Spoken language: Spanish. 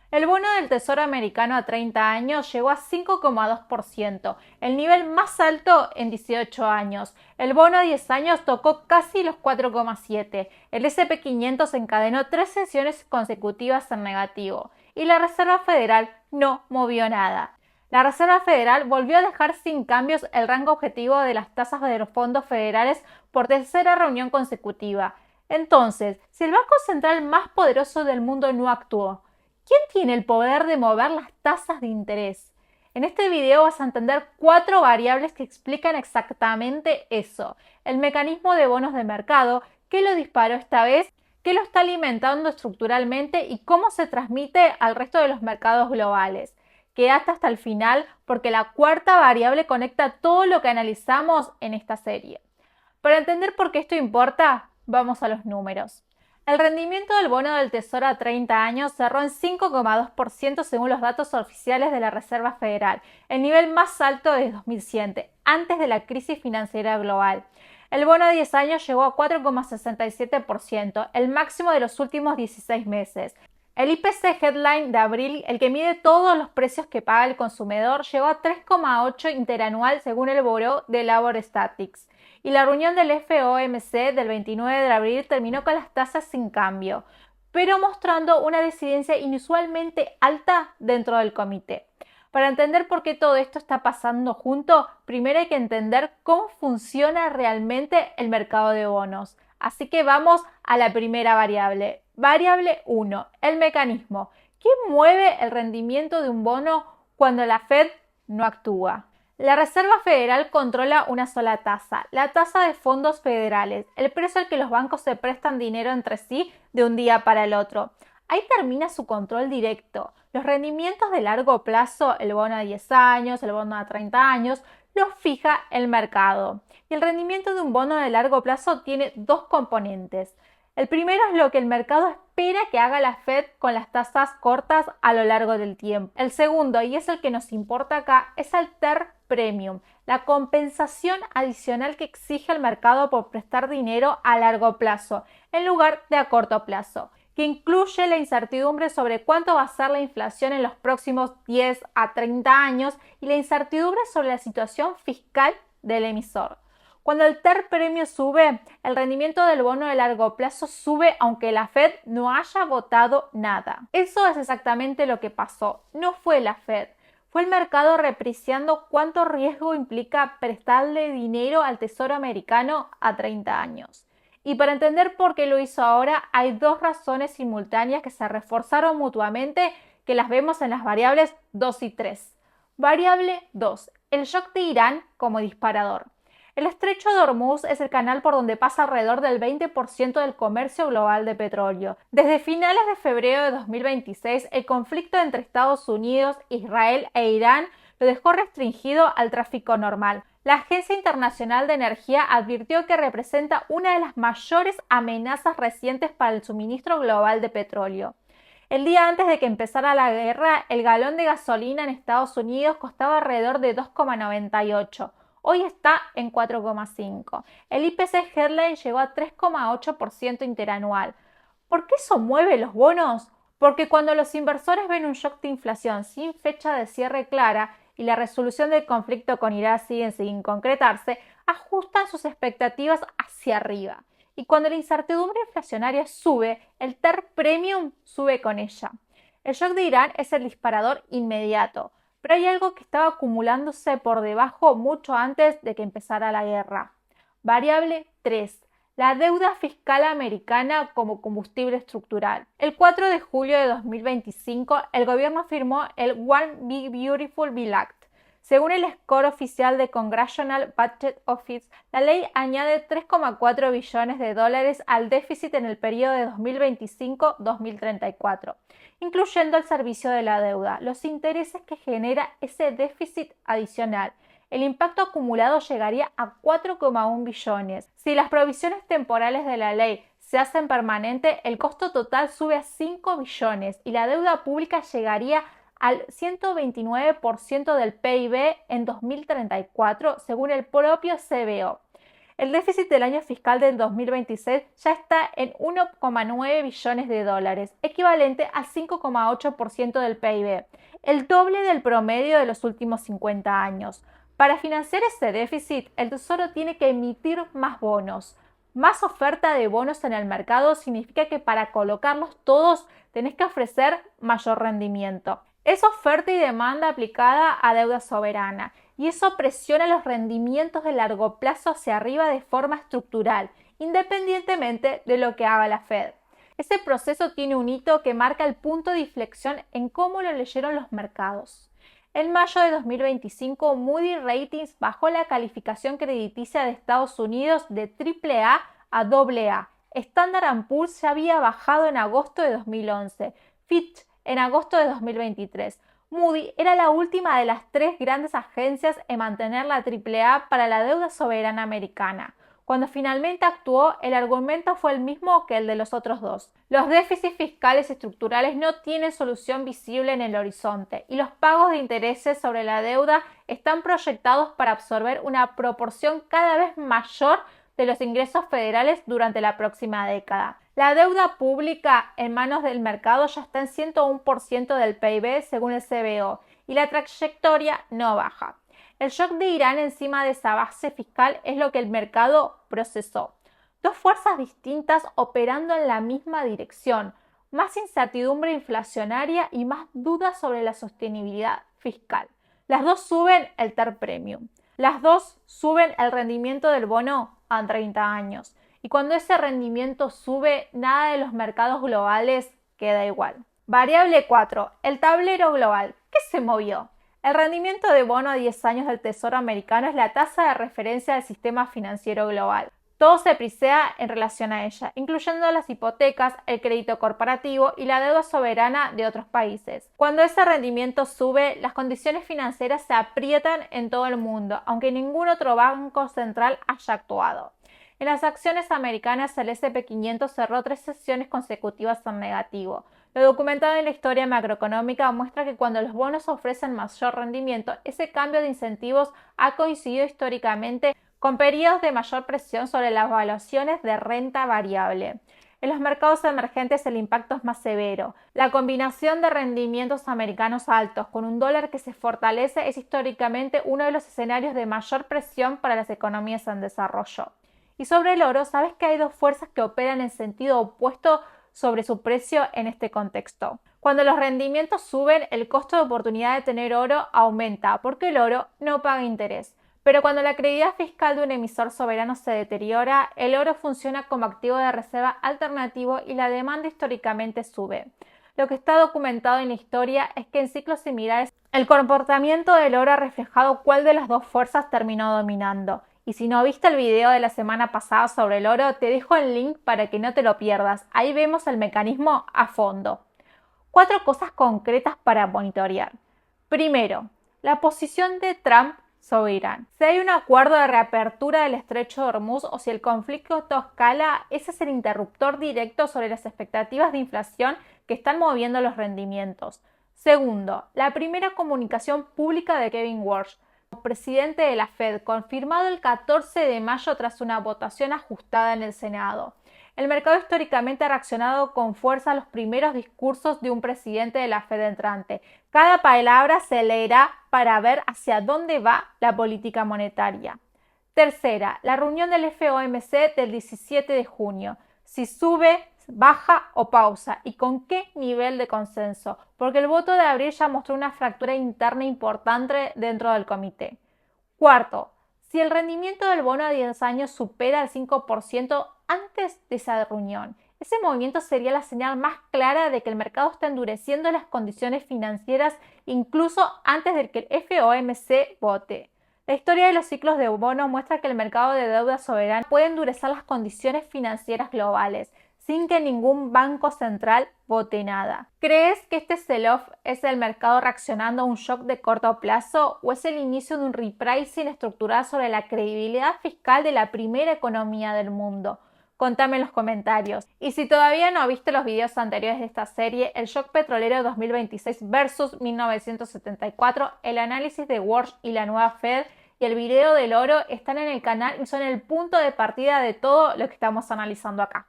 El bono del Tesoro americano a 30 años llegó a 5,2%, el nivel más alto en 18 años. El bono a 10 años tocó casi los 4,7%. El S&P 500 encadenó 3 sesiones consecutivas en negativo y la Reserva Federal no movió nada. La Reserva Federal volvió a dejar sin cambios el rango objetivo de las tasas de los fondos federales por tercera reunión consecutiva. Entonces, si el Banco Central más poderoso del mundo no actuó, ¿quién tiene el poder de mover las tasas de interés? En este video vas a entender 4 variables que explican exactamente eso. El mecanismo de bonos de mercado, qué lo disparó esta vez, qué lo está alimentando estructuralmente y cómo se transmite al resto de los mercados globales. Quédate hasta el final porque la cuarta variable conecta todo lo que analizamos en esta serie. Para entender por qué esto importa, vamos a los números. El rendimiento del bono del Tesoro a 30 años cerró en 5,2% según los datos oficiales de la Reserva Federal, el nivel más alto desde 2007, antes de la crisis financiera global. El bono a 10 años llegó a 4,67%, el máximo de los últimos 16 meses. El IPC Headline de abril, el que mide todos los precios que paga el consumidor, llegó a 3,8 interanual según el Bureau de Labor Statistics. Y la reunión del FOMC del 29 de abril terminó con las tasas sin cambio, pero mostrando una disidencia inusualmente alta dentro del comité. Para entender por qué todo esto está pasando junto, primero hay que entender cómo funciona realmente el mercado de bonos. Así que vamos a la primera variable. Variable 1, el mecanismo. ¿Qué mueve el rendimiento de un bono cuando la Fed no actúa? La Reserva Federal controla una sola tasa, la tasa de fondos federales, el precio al que los bancos se prestan dinero entre sí de un día para el otro. Ahí termina su control directo. Los rendimientos de largo plazo, el bono a 10 años, el bono a 30 años, los fija el mercado. Y el rendimiento de un bono de largo plazo tiene dos componentes. El primero es lo que el mercado espera que haga la Fed con las tasas cortas a lo largo del tiempo. El segundo, y es el que nos importa acá, es el TER Premium, la compensación adicional que exige el mercado por prestar dinero a largo plazo, en lugar de a corto plazo, que incluye la incertidumbre sobre cuánto va a ser la inflación en los próximos 10 a 30 años y la incertidumbre sobre la situación fiscal del emisor. Cuando el TER premio sube, el rendimiento del bono de largo plazo sube aunque la Fed no haya votado nada. Eso es exactamente lo que pasó. No fue la Fed. Fue el mercado repreciando cuánto riesgo implica prestarle dinero al Tesoro americano a 30 años. Y para entender por qué lo hizo ahora, hay dos razones simultáneas que se reforzaron mutuamente que las vemos en las variables 2 y 3. Variable 2. El shock de Irán como disparador. El estrecho de Hormuz es el canal por donde pasa alrededor del 20% del comercio global de petróleo. Desde finales de febrero de 2026, el conflicto entre Estados Unidos, Israel e Irán lo dejó restringido al tráfico normal. La Agencia Internacional de Energía advirtió que representa una de las mayores amenazas recientes para el suministro global de petróleo. El día antes de que empezara la guerra, el galón de gasolina en Estados Unidos costaba alrededor de 2,98. Hoy está en 4,5. El IPC Headline llegó a 3,8% interanual. ¿Por qué eso mueve los bonos? Porque cuando los inversores ven un shock de inflación sin fecha de cierre clara y la resolución del conflicto con Irán sigue sin concretarse, ajustan sus expectativas hacia arriba. Y cuando la incertidumbre inflacionaria sube, el TER Premium sube con ella. El shock de Irán es el disparador inmediato. Pero hay algo que estaba acumulándose por debajo mucho antes de que empezara la guerra. Variable 3. La deuda fiscal americana como combustible estructural. El 4 de julio de 2025, el gobierno firmó el One Big Beautiful Bill Act. Según el score oficial de Congressional Budget Office, la ley añade 3,4 billones de dólares al déficit en el periodo de 2025-2034, incluyendo el servicio de la deuda, los intereses que genera ese déficit adicional. El impacto acumulado llegaría a 4,1 billones. Si las provisiones temporales de la ley se hacen permanentes, el costo total sube a 5 billones y la deuda pública llegaría al 129% del PIB en 2034, según el propio CBO. El déficit del año fiscal del 2026 ya está en 1,9 billones de dólares, equivalente al 5,8% del PIB, el doble del promedio de los últimos 50 años. Para financiar ese déficit, el Tesoro tiene que emitir más bonos. Más oferta de bonos en el mercado significa que para colocarlos todos tenés que ofrecer mayor rendimiento. Es oferta y demanda aplicada a deuda soberana y eso presiona los rendimientos de largo plazo hacia arriba de forma estructural, independientemente de lo que haga la Fed. Ese proceso tiene un hito que marca el punto de inflexión en cómo lo leyeron los mercados. En mayo de 2025, Moody's Ratings bajó la calificación crediticia de Estados Unidos de AAA a AA. Standard & Poor's ya había bajado en agosto de 2011. Fitch en agosto de 2023. Moody's era la última de las tres grandes agencias en mantener la AAA para la deuda soberana americana. Cuando finalmente actuó, el argumento fue el mismo que el de los otros dos. Los déficits fiscales estructurales no tienen solución visible en el horizonte y los pagos de intereses sobre la deuda están proyectados para absorber una proporción cada vez mayor de los ingresos federales durante la próxima década. La deuda pública en manos del mercado ya está en 101% del PIB según el CBO y la trayectoria no baja. El shock de Irán encima de esa base fiscal es lo que el mercado procesó. Dos fuerzas distintas operando en la misma dirección, más incertidumbre inflacionaria y más dudas sobre la sostenibilidad fiscal. Las dos suben el TER Premium. Las dos suben el rendimiento del bono a 30 años. Y cuando ese rendimiento sube, nada de los mercados globales queda igual. Variable 4. El tablero global. ¿Qué se movió? El rendimiento de bono a 10 años del Tesoro americano es la tasa de referencia del sistema financiero global. Todo se prisea en relación a ella, incluyendo las hipotecas, el crédito corporativo y la deuda soberana de otros países. Cuando ese rendimiento sube, las condiciones financieras se aprietan en todo el mundo, aunque ningún otro banco central haya actuado. En las acciones americanas, el S&P 500 cerró 3 sesiones consecutivas en negativo. Lo documentado en la historia macroeconómica muestra que cuando los bonos ofrecen mayor rendimiento, ese cambio de incentivos ha coincidido históricamente con periodos de mayor presión sobre las evaluaciones de renta variable. En los mercados emergentes el impacto es más severo. La combinación de rendimientos americanos altos con un dólar que se fortalece es históricamente uno de los escenarios de mayor presión para las economías en desarrollo. Y sobre el oro, sabes que hay dos fuerzas que operan en sentido opuesto sobre su precio en este contexto. Cuando los rendimientos suben, el costo de oportunidad de tener oro aumenta porque el oro no paga interés. Pero cuando la credibilidad fiscal de un emisor soberano se deteriora, el oro funciona como activo de reserva alternativo y la demanda históricamente sube. Lo que está documentado en la historia es que en ciclos similares el comportamiento del oro ha reflejado cuál de las dos fuerzas terminó dominando. Y si no viste el video de la semana pasada sobre el oro, te dejo el link para que no te lo pierdas. Ahí vemos el mecanismo a fondo. 4 cosas concretas para monitorear. Primero, la posición de Trump sobre Irán. Si hay un acuerdo de reapertura del estrecho de Hormuz o si el conflicto escala, ese es el interruptor directo sobre las expectativas de inflación que están moviendo los rendimientos. Segundo, la primera comunicación pública de Kevin Warsh, presidente de la Fed, confirmado el 14 de mayo tras una votación ajustada en el Senado. El mercado históricamente ha reaccionado con fuerza a los primeros discursos de un presidente de la Fed entrante. Cada palabra se leerá para ver hacia dónde va la política monetaria. Tercera, la reunión del FOMC del 17 de junio. Si sube, baja o pausa y con qué nivel de consenso, porque el voto de abril ya mostró una fractura interna importante dentro del comité. Cuarto, si el rendimiento del bono a 10 años supera el 5% antes de esa reunión, ese movimiento sería la señal más clara de que el mercado está endureciendo las condiciones financieras incluso antes de que el FOMC vote. La historia de los ciclos de bonos muestra que el mercado de deuda soberana puede endurecer las condiciones financieras globales sin que ningún banco central vote nada. ¿Crees que este sell-off es el mercado reaccionando a un shock de corto plazo o es el inicio de un repricing estructural sobre la credibilidad fiscal de la primera economía del mundo? Contame en los comentarios. Y si todavía no viste los videos anteriores de esta serie, el shock petrolero 2026 versus 1974, el análisis de Warsh y la nueva Fed y el video del oro están en el canal y son el punto de partida de todo lo que estamos analizando acá.